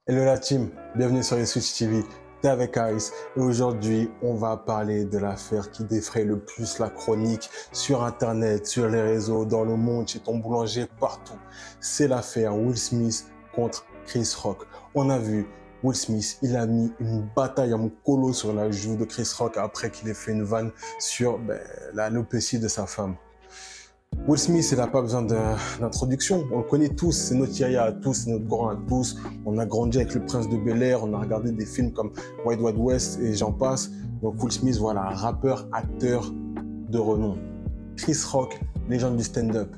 Hello la team, bienvenue sur les Switch TV, t'es avec Ice et aujourd'hui on va parler de l'affaire qui défraie le plus la chronique sur internet, sur les réseaux, dans le monde, chez ton boulanger, partout. C'est l'affaire Will Smith contre Chris Rock. On a vu Will Smith, il a mis une bataille à mon colo sur la joue de Chris Rock après qu'il ait fait une vanne sur l'alopécie de sa femme. Will Smith, il n'a pas besoin d'introduction. On le connaît tous, c'est notre yaya à tous, c'est notre grand à tous. On a grandi avec le Prince de Bel-Air, on a regardé des films comme Wild Wild West et j'en passe. Donc Will Smith, voilà, un rappeur, acteur de renom. Chris Rock, légende du stand-up.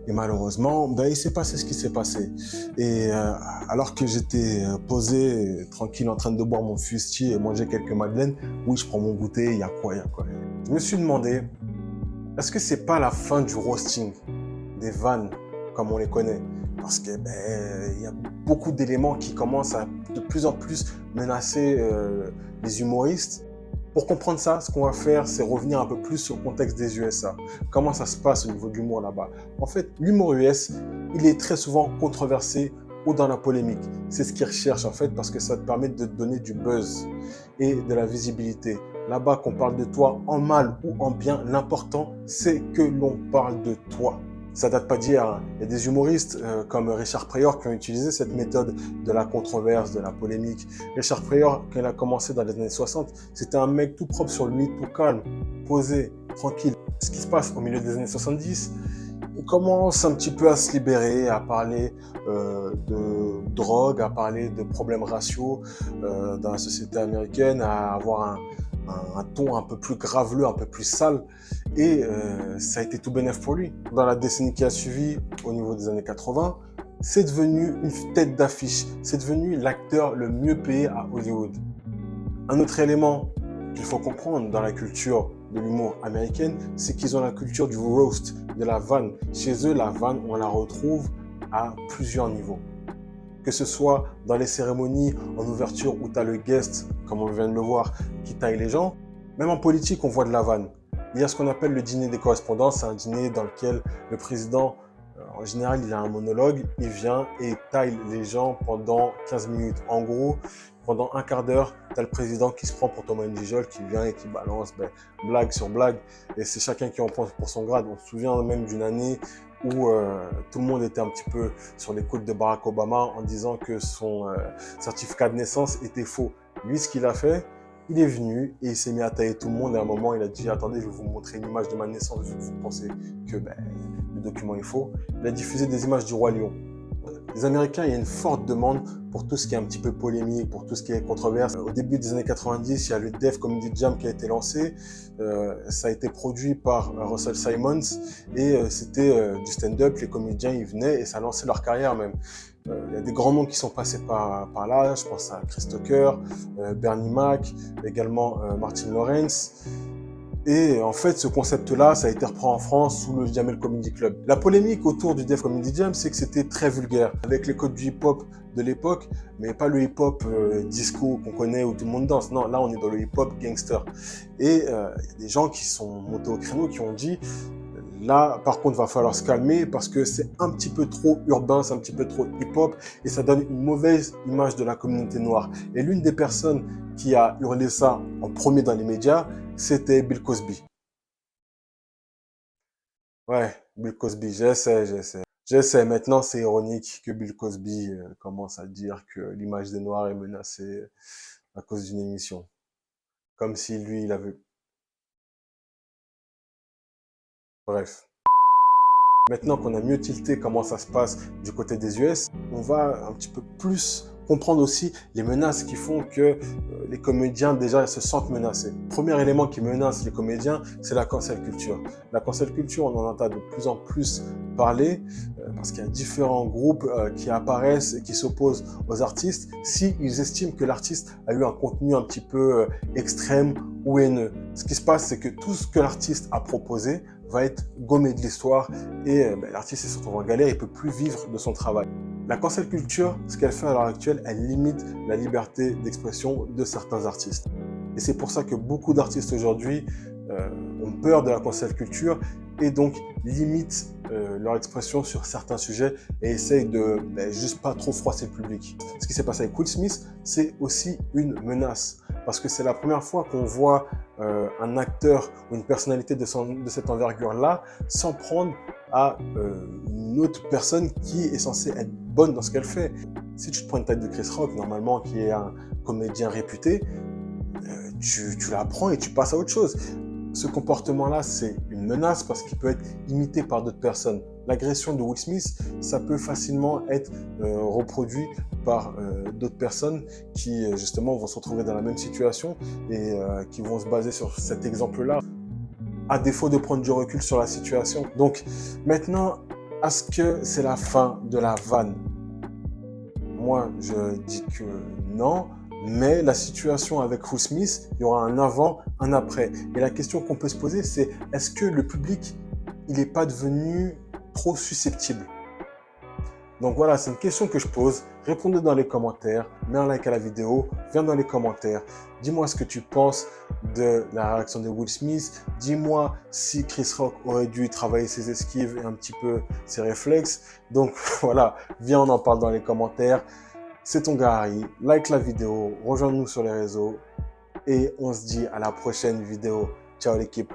Et malheureusement, il s'est passé ce qui s'est passé. Et alors que j'étais posé, tranquille, en train de boire mon fustier et manger quelques madeleines, oui, je prends mon goûter, il y a quoi. Je me suis demandé, est-ce que c'est pas la fin du roasting, des vannes comme on les connaît? Parce que y a beaucoup d'éléments qui commencent à de plus en plus menacer les humoristes. Pour comprendre ça, ce qu'on va faire, c'est revenir un peu plus sur le contexte des USA. Comment ça se passe au niveau de l'humour là-bas? En fait, l'humour US, il est très souvent controversé ou dans la polémique. C'est ce qu'ils recherchent en fait parce que ça te permet de te donner du buzz et de la visibilité. Là-bas, qu'on parle de toi en mal ou en bien, l'important, c'est que l'on parle de toi. Ça date pas d'hier, hein. Il y a des humoristes comme Richard Pryor qui ont utilisé cette méthode de la controverse, de la polémique. Richard Pryor, quand il a commencé dans les années 60, c'était un mec tout propre sur lui, tout calme, posé, tranquille. Ce qui se passe au milieu des années 70, il commence un petit peu à se libérer, à parler de drogue, à parler de problèmes raciaux dans la société américaine, à avoir un ton un peu plus graveleux, un peu plus sale. Et ça a été tout bénef pour lui. Dans la décennie qui a suivi, au niveau des années 80, c'est devenu une tête d'affiche. C'est devenu l'acteur le mieux payé à Hollywood. Un autre élément qu'il faut comprendre dans la culture de l'humour américaine, c'est qu'ils ont la culture du roast, de la vanne. Chez eux, la vanne, on la retrouve à plusieurs niveaux. Que ce soit dans les cérémonies en ouverture où tu as le guest, comme on vient de le voir, qui taille les gens. Même en politique, on voit de la vanne. Il y a ce qu'on appelle le dîner des correspondants. C'est un dîner dans lequel le président, en général, il a un monologue. Il vient et taille les gens pendant 15 minutes. En gros, pendant un quart d'heure, tu as le président qui se prend pour Thomas Njijol, qui vient et qui balance blague sur blague. Et c'est chacun qui en prend pour son grade. On se souvient même d'une année où tout le monde était un petit peu sur les côtes de Barack Obama en disant que son certificat de naissance était faux. Lui, ce qu'il a fait, il est venu et il s'est mis à tailler tout le monde. Et à un moment, il a dit « Attendez, je vais vous montrer une image de ma naissance. Vous pensez que le document est faux ?» Il a diffusé des images du roi lion. Les Américains, il y a une forte demande pour tout ce qui est un petit peu polémique, pour tout ce qui est controverse. Au début des années 90, il y a le Def Comedy Jam qui a été lancé. Ça a été produit par Russell Simons et c'était du stand-up. Les comédiens, ils venaient et ça a lancé leur carrière même. Il y a des grands noms qui sont passés par là. Je pense à Chris Tucker, Bernie Mac, également Martin Lawrence. Et en fait, ce concept-là, ça a été repris en France sous le Jamel Comedy Club. La polémique autour du Def Comedy Jam, c'est que c'était très vulgaire, avec les codes du hip-hop de l'époque, mais pas le hip-hop disco qu'on connaît où tout le monde danse. Non, là, on est dans le hip-hop gangster. Et il y a des gens qui sont montés au créneau, qui ont dit, là, par contre, va falloir se calmer parce que c'est un petit peu trop urbain, c'est un petit peu trop hip-hop et ça donne une mauvaise image de la communauté noire. Et l'une des personnes qui a hurlé ça en premier dans les médias, c'était Bill Cosby. Ouais, Bill Cosby, j'essaie. J'essaie. Maintenant, c'est ironique que Bill Cosby commence à dire que l'image des Noirs est menacée à cause d'une émission. Comme si lui, il avait... Bref. Maintenant qu'on a mieux tilté comment ça se passe du côté des US, on va un petit peu plus comprendre aussi les menaces qui font que les comédiens déjà se sentent menacés. Premier élément qui menace les comédiens, c'est la cancel culture. La cancel culture, on en entend de plus en plus parler parce qu'il y a différents groupes qui apparaissent et qui s'opposent aux artistes s'ils estiment que l'artiste a eu un contenu un petit peu extrême ou haineux. Ce qui se passe, c'est que tout ce que l'artiste a proposé va être gommé de l'histoire et l'artiste se retrouve en galère, il ne peut plus vivre de son travail. La cancel culture, ce qu'elle fait à l'heure actuelle, elle limite la liberté d'expression de certains artistes. Et c'est pour ça que beaucoup d'artistes aujourd'hui ont peur de la cancel culture et donc limitent leur expression sur certains sujets et essayent de juste pas trop froisser le public. Ce qui s'est passé avec Will Smith, c'est aussi une menace parce que c'est la première fois qu'on voit un acteur ou une personnalité de cette envergure-là s'en prendre à une autre personne qui est censée être bonne dans ce qu'elle fait. Si tu te prends une tête de Chris Rock, normalement, qui est un comédien réputé, tu la prends et tu passes à autre chose. Ce comportement-là, c'est une menace parce qu'il peut être imité par d'autres personnes. L'agression de Will Smith, ça peut facilement être reproduit par d'autres personnes qui, justement, vont se retrouver dans la même situation et qui vont se baser sur cet exemple-là, à défaut de prendre du recul sur la situation. Donc, maintenant, est-ce que c'est la fin de la vanne? Moi, je dis que non. Mais la situation avec Will Smith, il y aura un avant, un après. Et la question qu'on peut se poser, c'est est-ce que le public, il n'est pas devenu trop susceptible? Donc voilà, c'est une question que je pose. Répondez dans les commentaires, mets un like à la vidéo, viens dans les commentaires. Dis-moi ce que tu penses de la réaction de Will Smith. Dis-moi si Chris Rock aurait dû travailler ses esquives et un petit peu ses réflexes. Donc voilà, viens, on en parle dans les commentaires. C'est ton gars Harry, like la vidéo, rejoins-nous sur les réseaux et on se dit à la prochaine vidéo. Ciao l'équipe.